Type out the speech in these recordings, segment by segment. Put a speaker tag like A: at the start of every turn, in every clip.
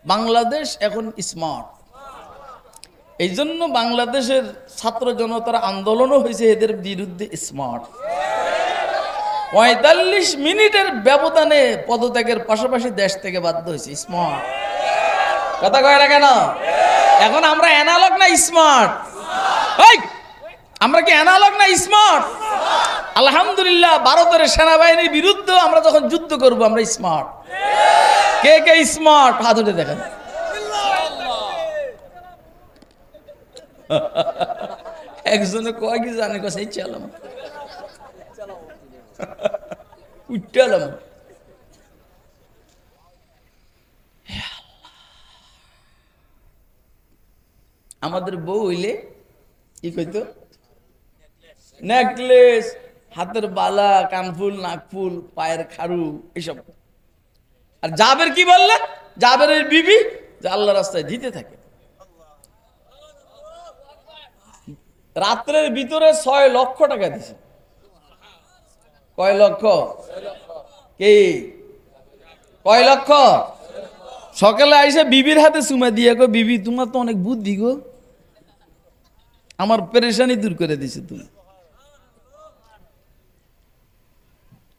A: বাংলাদেশ এখন স্মার্ট। এই জন্য বাংলাদেশের ছাত্র জনতার আন্দোলনও হয়েছে এদের বিরুদ্ধে স্মার্ট। ৪৫ মিনিটের ব্যবধানে পদত্যাগের পাশাপাশি দেশ থেকে বাধ্য হয়েছে স্মার্ট। কথা কয় না কেন? এখন আমরা অ্যানালগ না স্মার্ট? আমরা কি অ্যানালগ না স্মার্ট? আলহামদুলিল্লাহ, ভারতের সেনাবাহিনীর বিরুদ্ধে আমরা যখন যুদ্ধ করব আমরা স্মার্ট। কে কে স্মার্ট হাত উঠে দেখেন। একজনে কয় কি জানে কাছে চালাম উঠালাম। আমাদের বউ হইলে কি কইতো? নেকলেস, হাতের বালা, কানফুল, নাকফুল, পায়ের খাড়ু, এসব। আর জাবের কি বললেন? জাবেরের বিবি যে আল্লাহ রাস্তায় দিতে থাকে। রাত্রের ভিতরে ৬ লক্ষ টাকা দিছে। কয় লক্ষ? কি কয় লক্ষ? সকালে আইসে বিবির হাতে চুমা দিয়ে গো, বিবি তোমার তো অনেক বুদ্ধি গো, আমার পেরেশানি দূর করে দিছে তুমি।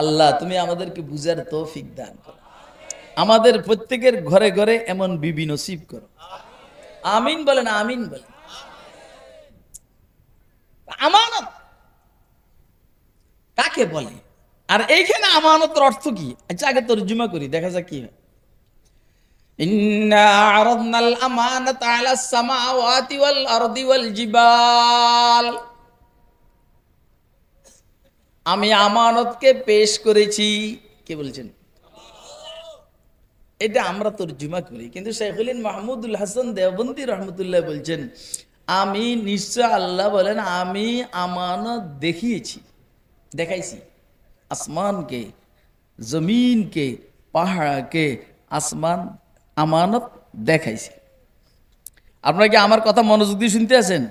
A: আল্লাহ তুমি আমাদেরকে বুঝার তৌফিক দান করো। আমাদের প্রত্যেকের ঘরে ঘরে এমন বিবি নসিব করো। আমিন বলেন, আমিন বলেন। আমানত কাকে বলে? আর এইখানে আমানতের অর্থ কি? আচ্ছা আগে তর্জমা করি, দেখা যাক কি হয়। ইন্না আরাদনাল আমানাতা আলাস সামাওয়াতি ওয়াল আরদি ওয়াল জিবাল। আমি আমানতকে পেশ করেছি। কে বলছেন? এটা আমরা তর্জমা করি, কিন্তু শাইখুল মাহমুদুল হাসান দেওবন্দি রহমতুল্লাহ বলছেন আমি নিশ্চয়, আল্লাহ বলেন আমি আমানত দেখিয়েছি, দেখাইছি। আসমানকে, জমিনকে, পাহাড়কে, আসমান আমানত দেখাইছি। আপনারা কি আমার কথা মনোযোগ দিয়ে শুনতে আছেন?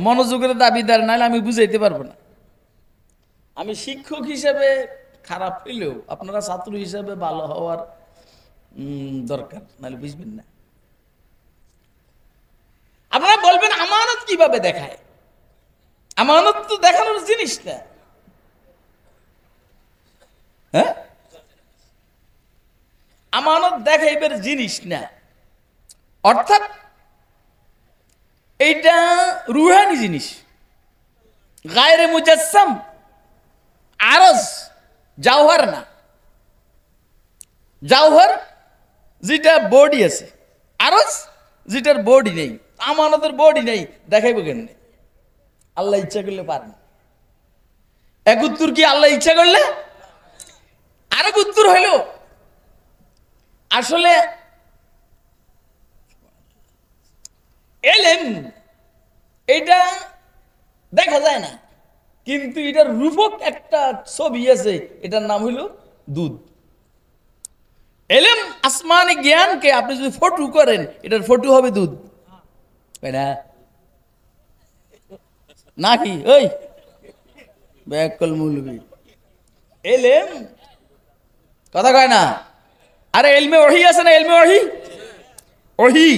A: মনোযোগের দাবিদার, নাহলে আমি বুঝাইতে পারবো না। আমি শিক্ষক হিসেবে খারাপ হইলেও আপনারা ছাত্র হিসেবে ভালো হওয়ার দরকার, নাহলে বুঝবেন না। আপনারা বলবেন আমানত কিভাবে দেখায়? আমানত তো দেখানোর জিনিস না। হ্যাঁ, আমানত দেখাইবার জিনিস না, অর্থাৎ এইটা রুহানি জিনিস, গায়রে মুজাসসাম, আরজ, জাওহার না। জাওহার যেটা বডি আছে, আরজ যেটার বডি নেই। আমানতের বডি নেই, দেখাইব কেন? আল্লাহ ইচ্ছা করলে পারেন। এক উত্তর কি আল্লাহ ইচ্ছা করলে? আরেক উত্তর হইল আসলে এলেম এটা দেখা যায় না, কিন্তু এটার রূপক একটা ছবি আছে, এটার নাম হইল দুধ। এলেম আসমানি জ্ঞানকে আপনি যদি ফটো করেন, এটার ফটো হবে দুধ, তাই না? নাকি ওই ব্যাকল মৌলবী এলেম কথা কয় না? আরে এলমে ওহি আছে না? এলমে ওহি, ওহি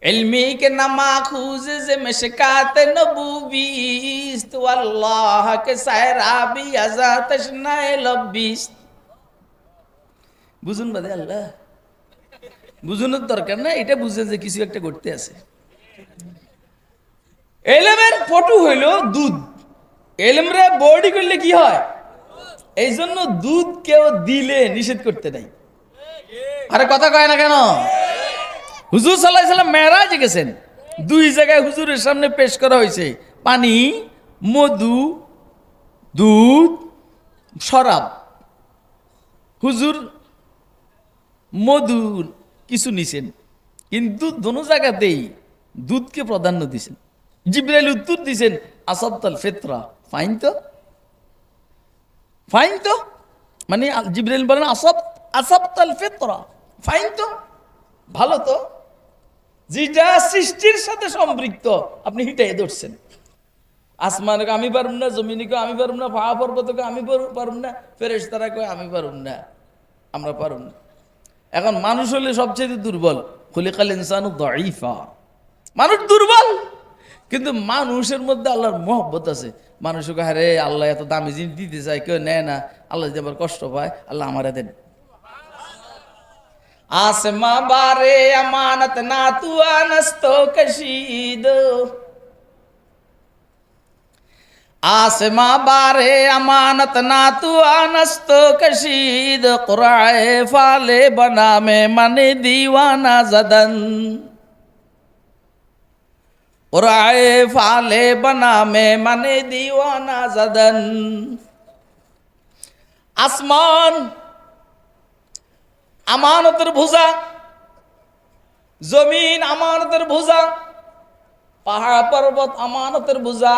A: इल्मी के नमाखूज से मशकात नबूवीस्त वल्लाह के सायराबी अज़ा तशनाए लब्बिस्त। বুঝুন বাদে আল্লাহ, বুঝুনোর দরকার না, এটা বুঝে যে কিছু একটা করতে আছে। এলেমের ফটো হইল দুধ। এলেমরে বডি করলে কি হয়? এই জন্য দুধ কেউ দিলে নিষেধ করতে নাই। আরে কথা কয় না কেন? হুজুর সাল্লাল্লাহু আলাইহি সাল্লাম মেরাজে গেছেন, 2 জায়গায় হুজুরের সামনে পেশ করা হয়েছে পানি, মধু, দুধ, শরাব। হুজুর মধু কিছু নিছেন, কিন্তু দোনো জায়গাতেই দুধকে প্রাধান্য দিছেন। জিবরাইল উত্তর দিছেন আসাবতাল ফিতরা, ফাইন তো, ফাইন তো, মানে জিবরাইল বলেন আসাবতাল ফিতরা, ফাইন তো, ভালো তো, যেটা সৃষ্টির সাথে সম্পৃক্ত আপনি হিটাই ধরছেন। আসমানকে আমি পারুম না, জমিনকে আমি পারুম না, পাহাড় পর্বতকে আমি পারুম না, ফেরেশতারা কয় আমি পারুম না, আমরা পারুম না। এখন মানুষ হলে সবচেয়ে দুর্বল, খুলিকাল ইনসানু দাঈফা, মানুষ দুর্বল। কিন্তু মানুষের মধ্যে আল্লাহর মহব্বত আছে। মানুষকে হারে আল্লাহ এত দামি জিনিস দিতে চায়, কেউ নেয় না, আল্লাহ যদি আবার কষ্ট পায়, আল্লাহ আমারে দেন। आसमा बारे अमानत ना तू अनस्तो कशीद, आसमा बारे अमानत ना तू अनस्तो कशीद, कुराए फाले बना में मने दीवाना जदन, कुराए फाले बना में मने दीवाना जदन। आसमान আমানতের বোঝা, জমিন আমানতের বোঝা, পাহাড় পর্বত আমানতের বোঝা,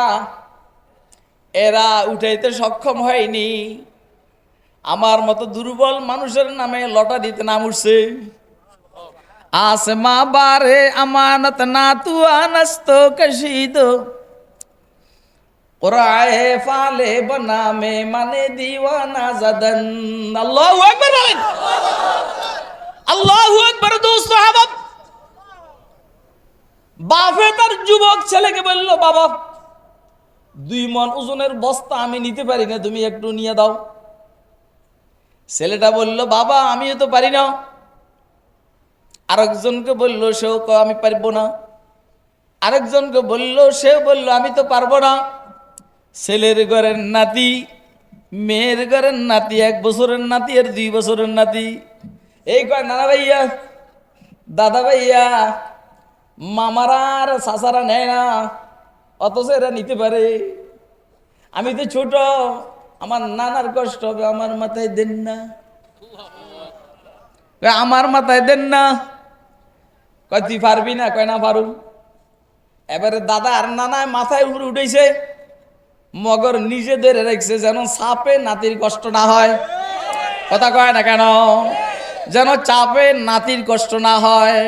A: এরা উঠাইতে সক্ষম হয়নি। আমার মতো দুর্বল মানুষের নামে লটা দিতে নাম উঠছে। आसमा बारे अमानत ना तू अनस्तो कशीद, कुराए फाले बना में मने दीवाना जदन। अल्लाहु अकबर बोलेन, আল্লাহু আকবার। দোস্ত হাবাব, বাপে তার যুবক ছেলেকে বলল, বাবা 2 মণ ওজনের বস্তা আমি নিতে পারি না, তুমি একটু নিয়ে দাও। ছেলেটা বলল, বাবা আমিও তো পারি না। আরেকজনকে বলল, সেও আমি পারবো না। আরেকজনকে বলল, সেও বলল আমি তো পারবো না। ছেলের ঘরের নাতি, মেয়ের ঘরের নাতি, 1 বছরের নাতি আর 2 বছরের নাতি, এই কয় নানা ভাইয়া, দাদা ভাইয়া, মামারা আর চাচারা নেয় না, অথচ এরা নিতে পারে। আমি তো ছোট, আমার নানার কষ্ট হবে, আমার মাথায় দেন না, আমার মাথায় দেন না। কয় তুই পারবি না? কয় না পারু। এবারে দাদা আর নানায় মাথায় উপরে উঠেছে, মগর নিজে ধরে রেখেছে যেন সাপে নাতির কষ্ট না হয়। কথা কয় না কেন? যেন চাপে নাতির কষ্ট না হয়।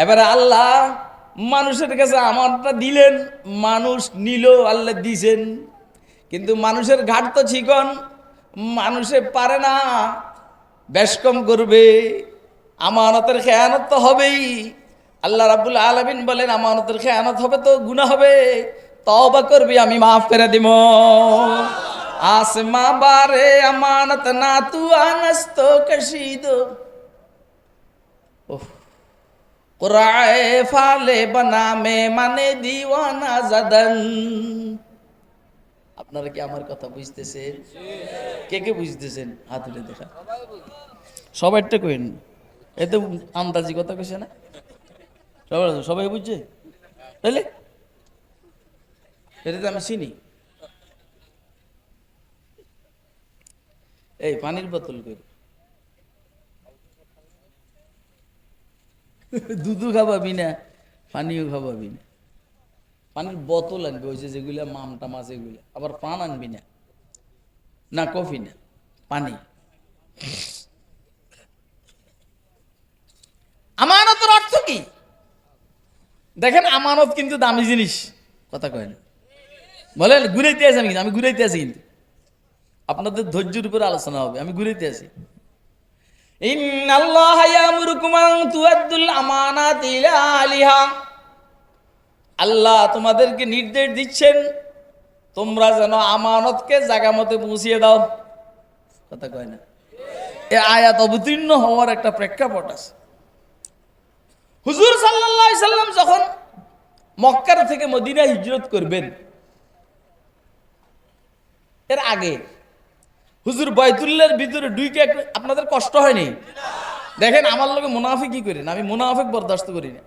A: এবারে আল্লাহ মানুষের কাছে আমারটা দিলেন, মানুষ নিল, আল্লাহ দিছেন। কিন্তু মানুষের ঘাট তো চিকন, মানুষে পারে না, বেশ কম করবে, আমানতের খেয়ানত তো হবেই। আল্লাহ রাব্বুল আলামিন বলেন, আমানতের খেয়ানত হবে তো গুনাহ হবে, তওবা করবি আমি মাফ করে দিব। आसमा बारे अमानत ना तू अनस्तो कशीद, कुराए फाले बना में मने दीवाना जदन। আপনারা কি আমার কথা বুঝতেছেন? কে কে বুঝতেছেন হাত তুলে দেখা। সবাইটা কইন, এতে আন্দাজি কথা কইছে না? সবাই বুঝছে তাইলে? এটা তো আমি চিনি। এই পানির বোতল করে দুধও খাবাবি না, পানিও খাবাবি না। পানির বোতল আনবি, ওই যেগুলা মামটা মাছ এগুলা। আবার পান আনবি না, না কফি না, পানি। আমানতের অর্থ কি দেখেন? আমানত কিন্তু দামি জিনিস, কথা কয় না। বলেন ঘুরাইতে আছি আমি, কিন্তু আমি ঘুরাইতে আছি, কিন্তু আপনাদের ধৈর্যের উপরে আলোচনা হবে। আমি ঘুরাইতে আছি। ইন্নাল্লাহা ইয়ামুরুকুম আন তুআদ্দুল আমানাতি ইলা আহলিহা, আল্লাহ তোমাদেরকে নির্দেশ দিচ্ছেন তোমরা যেন আমানতকে জায়গা মতো পৌঁছিয়ে দাও। কথা কয় না? এই আয়াত অবতীর্ণ হওয়ার একটা প্রেক্ষাপট আছে। হুজুর সাল্লাল্লাহু আলাইহি সাল্লাম যখন মক্কা থেকে মদিনা হিজরত করবেন, এর আগে হুজুর বাইতুল্লাহর ভিতরে ঢুকে আপনাদের কষ্ট হয়নি? দেখেন আমার লোকে মুনাফিক কি করেন, আমি মুনাফিক বরদাস্ত করি না।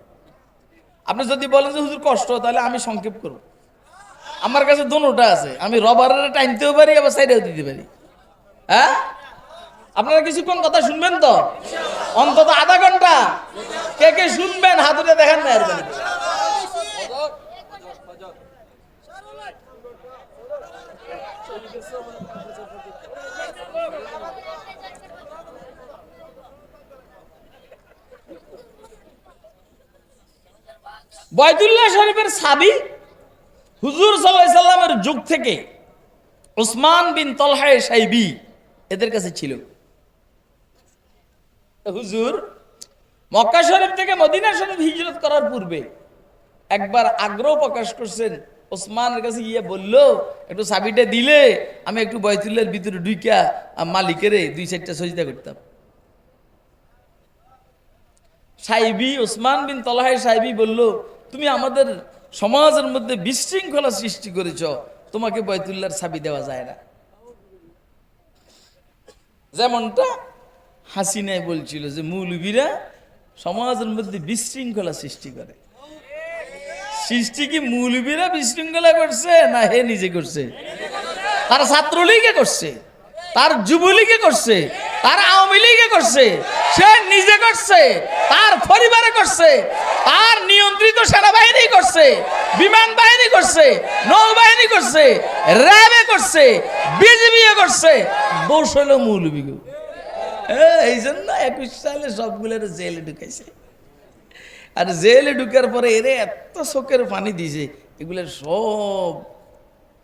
A: আপনি যদি বলেন যে হুজুর কষ্ট, তাহলে আমি সংক্ষেপ করব। আমার কাছে দোনোটা আছে, আমি রবারের টাইমতেও পারি, আবার সাইডেও দিতে পারি। হ্যাঁ, আপনারা কিছুক্ষণ কথা শুনবেন তো? অন্তত আধা ঘন্টা। কে কে শুনবেন হাত উঠে দেখেন না। বাইতুল্লাহ শরীফের চাবি হুজুর সাল্লাল্লাহু আলাইহি সাল্লামের যুগ থেকে উসমান বিন তালহা শাইবি এদের কাছে ছিল। হুজুর মক্কা শরীফ থেকে মদিনা শরীফ হিজরত করার পূর্বে একবার আগ্রহ প্রকাশ করছেন, ওসমানের কাছে গিয়ে বলল একটু চাবিটা দিলে আমি একটু বাইতুল্লাহর ভিতরে ঢুইকা মালিকের 2-4টা সজদা করতাম। সাইবি ওসমান বিন তলহা সাইবি বলল, তুমি আমাদের সমাজের মধ্যে বিশৃঙ্খলা সৃষ্টি করেছ, তোমাকে বাইতুল্লাহর চাবি দেওয়া যায় না। যেমনটা হাসিনাই বলছিল যে মৌলবীরা সমাজের মধ্যে বিশৃঙ্খলা সৃষ্টি করে। সৃষ্টি কি মৌলবীরা বিশৃঙ্খলা করছে না হে নিজে করছে? তার ছাত্রলীগে করছে, তার যুবলীগে করছে, তার আওয়ামী লীগে করছে, সে নিজে করছে, তার পরিবারে করছে, তার নিয়ন্ত্রিত সেনাবাহিনী করছে, বিমান বাহিনী করছে, নৌবাহিনী করছে, র্যাবে করছে, বিজিবি করছে, দোষ হলো মৌলবী। এই জন্য 21 সালে সবগুলোর জেলে ঢুকাইছে। আর জেলে ঢুকার পরে এরে এত চোখের পানি দিয়েছে, এগুলো সব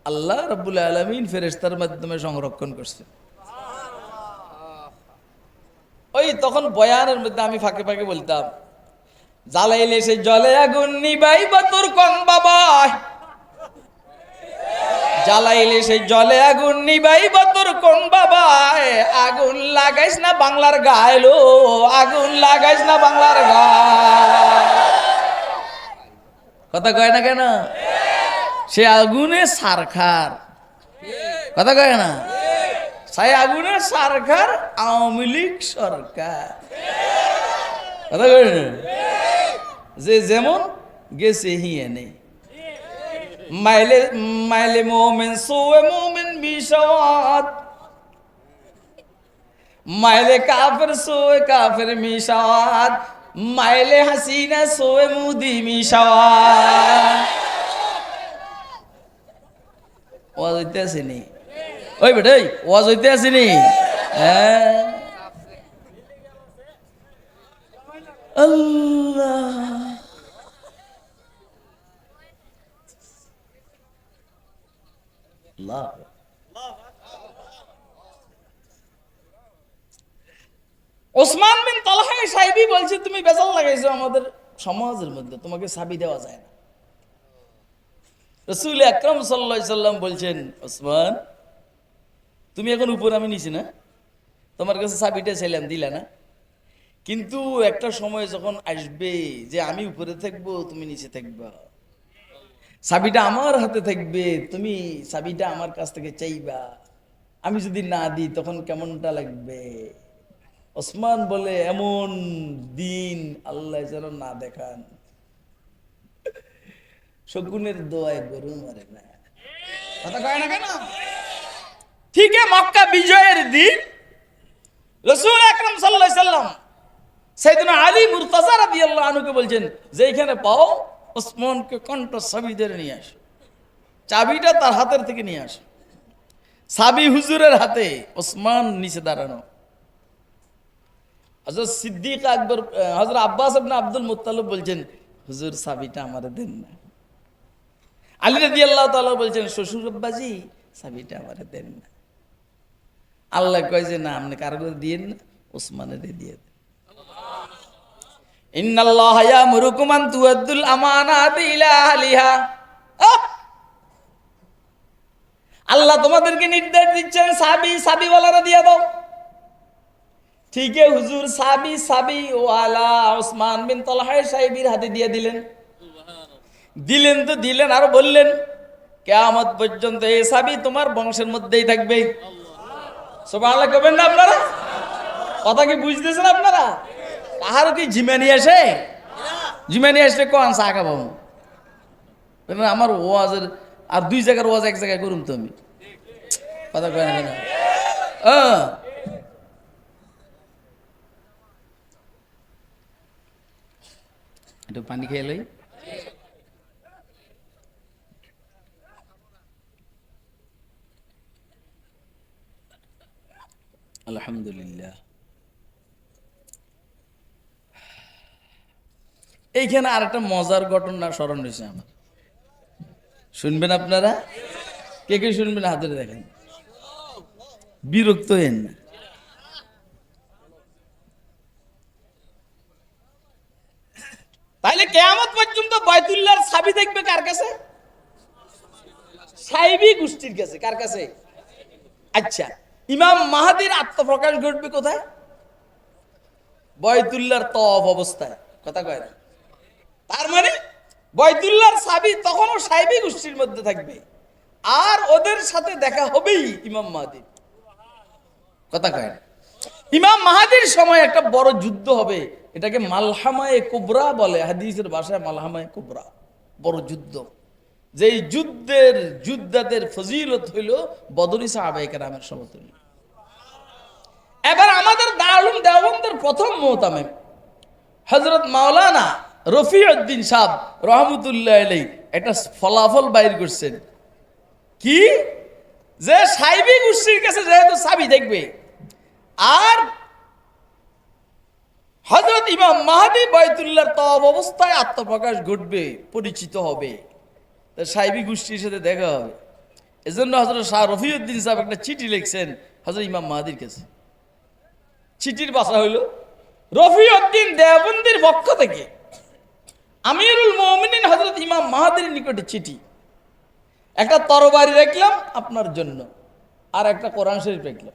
A: আল্লাহ রাব্বুল আলামিন ফেরেশতার মাধ্যমে সংরক্ষণ করছে। ওই তখন বয়ানের মধ্যে আমি ফাঁকে ফাঁকে বলতাম, জ্বালাইলে সে জলে আগুন নিবাইবা তোর কোন বাবা, জ্বালাইলে সে জলে আগুন নিবাইবা তোর কোন বাবা, আগুন লাগাইস না বাংলার গায়লো, আগুন লাগাইস না বাংলার গায়। কথা কয় না কেন? সে আগুনে সারখার, কথা কয় না? সেই আগুনে সারখার আওয়ামী লীগ সরকার, কথা কয় না? যে যেমন গেছে হিয়ে নেই। মাইলে মাইলে মোমেন সোয়ে মোমেন মিশাওয়াত, মাইলে কাফের সোয়ে কাফের মিশাওয়াত, মাইলে হাসিনা সোয়ে মুদি মিশাওয়াত। ওয়াজ হইতে আসেনি? ওই বেটাই ওয়াজ হইতে আসেনি? হ্যাঁ, আল্লাহ ওসমান বিন তালহা সাহেবী বলছে, তুমি বেজাল লাগাইছো আমাদের সমাজের মধ্যে, তোমাকে চাবি দেওয়া যায় না। রাসূল আকরাম সাল্লাল্লাহু আলাইহি সাল্লাম বলছেন, ওসমান তুমি এখন উপর, আমি নিচে না, তোমার কাছে চাবিটা চাইলাম দিলা না, কিন্তু একটা সময় যখন আসবে যে আমি উপরে থাকবো তুমি নিচে থাকবা, চাবিটা আমার হাতে থাকবে, তুমি চাবিটা আমার কাছ থেকে চাইবা, আমি যদি না দিই তখন কেমনটা লাগবে? ওসমান বলে, এমন দিন আল্লাহ যেন না দেখান, শকুনের দোয়ায় গরু মরে না। কথা কয় না কেন? ঠিক মক্কা বিজয়ের দিন রাসূল আকরাম সাল্লাল্লাহু আলাইহি সাল্লাম সাইয়েদনা আলী মুর্তাজা রাদিয়াল্লাহু আনহুকে বলছেন, যেখানে পাও ওসমানকে কণ্ঠ চাবি ধরে নিয়ে আসো, চাবিটা তার হাতের থেকে নিয়ে আসো। চাবি হুজুরের হাতে, ওসমান নিচে দাঁড়ানো। হযরত সিদ্দিক আকবর, হযরত আব্বাস ইবনে আব্দুল মুত্তালিব বলছেন, হুজুর চাবিটা আমারে দেন না। আলী রাদিয়াল্লাহু তাআলা বলছেন, শ্বশুর আব্বাজি চাবিটা আমারে দেন না। আল্লাহ কয় যে না, আপনি কারো করে দিয়েন না, ওসমানের দিয়ে দেন। ইন্নাল্লাহা ইয়ামুরুকুম আন তুআদ্দুল আমানাতি ইলা আহলিহা। আল্লাহ তোমাদেরকে নির্দেশ দিচ্ছেন, সাবিওয়ালারা দিয়ে দাও। ঠিক হুজুর সাবিওয়ালা ওসমান বিন তালহা সাহেবীর হাতে দিয়ে দিলেন। দিলেন তো দিলেন, আর বললেন কিয়ামত পর্যন্ত এই চাবি তোমার বংশের মধ্যেই থাকবে। সুবহানাল্লাহ কবেন না আপনারা? কথা কি বুঝতেছেন আপনারা? কাহারও কি জিমানি আসে? জিমানি আসলে কোন চা খাবো? আমার ওয়াজের আর 2 জায়গার ওয়াজ 1 জায়গায় করুন তো আমি। কথা কয় না কেন? একটু পানি খেয়ে লই। আলহামদুলিল্লাহ। এইখানে আর একটা মজার ঘটনা স্মরণ হয়েছে আমার, শুনবেন আপনারা? কে কে শুনবেন হাতে দেখেন, বিরক্ত হেন না। তাইলে কিয়ামত পর্যন্ত বাইতুল্লাহর চাবি দেখবে কার কাছে? সাইবি গোষ্ঠীর কাছে। কার কাছে? আচ্ছা, ইমাম মাহাদির আত্মপ্রকাশ ঘটবে কোথায়? বাইতুল্লাহর তওয়াফ অবস্থায়। কথা কয় না? তার মানে বাইতুল্লাহর চাবি তখনও সাইবি গোষ্ঠীর মধ্যে থাকবে, আর ওদের সাথে দেখা হবেই ইমাম মাহাদির। কথা কয় না? ইমাম মাহাদির সময় একটা বড় যুদ্ধ হবে, এটাকে মালহামায়ে কুবরা বলে, হাদিসের ভাষায় মালহামায়ে কুবরা, বড় যুদ্ধ। যেই যোদ্ধাদের ফজিলত হইল বদরি সাহাবায়ে কেরামের সমতুল্য। এবার আমাদের দারুল দেওবন্দের প্রথম মুহতামিম হযরত মাওলানা রফিউদ্দিন সাহেব রহমতুল্লাহ আলাইহি একটা ফলাফল বাইর করছেন কি, যে সাইবি গোষ্ঠীর কাছে যেহেতু চাবি দেখবে, আর হযরত ইমাম মাহদী বাইতুল্লাহর তওয়াব অবস্থায় আত্মপ্রকাশ ঘটবে, পরিচিত হবে, সাইবি গোষ্ঠীর সাথে দেখা হবে। এজন্য হযরত শাহ রফিউদ্দিন সাহেব একটা চিঠি লিখছেন হযরত ইমাম মাহদীর কাছে। চিঠির ভাষা হইল, রফিউদ্দিন দেওবন্দির পক্ষ থেকে আমিরুল মুমিনিন হযরত ইমাম মাহদীর নিকটে চিঠি। একটা তরবারি রাখলাম আপনার জন্য, আর একটা কোরআন শরীফ রাখলাম।